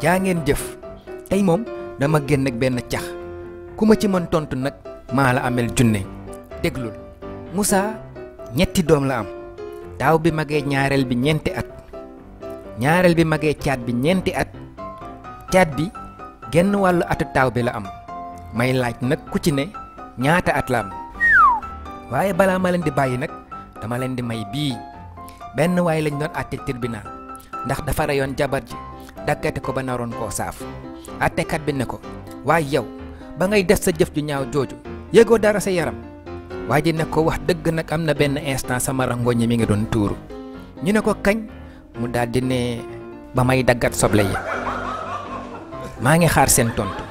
jaa ngeen jëf tey moom dama génn ak benn cax ku ma ci mën tontu nag maa la amel junne déglul. Moussa ñetti doom la am taaw bi magee ñaareel bi ñeenti at ñaareel bi magee caat bi ñeenti at caat bi genn wàllu atu taaw bi la am may laaj nag ku ci ne ñaata at la am waaye balaa ma leen di bàyyi nag dama leen di may bii benn waay lañ doon àtte tribunal ndax dafa reyoon jabar ji daggate ko ba naroon koo saaf àttekat bi ne ko waaye yow ba ngay def sa jëf ju ñaaw jooju yëgoo dara sa yaram waa ji ne ko wax dëgg nag am na benn instant sama rangoñi mi ngi doon tuuru ñu ne ko kañ mu daldi ne ba may daggat soble yi maa ngi xaar seen tontu.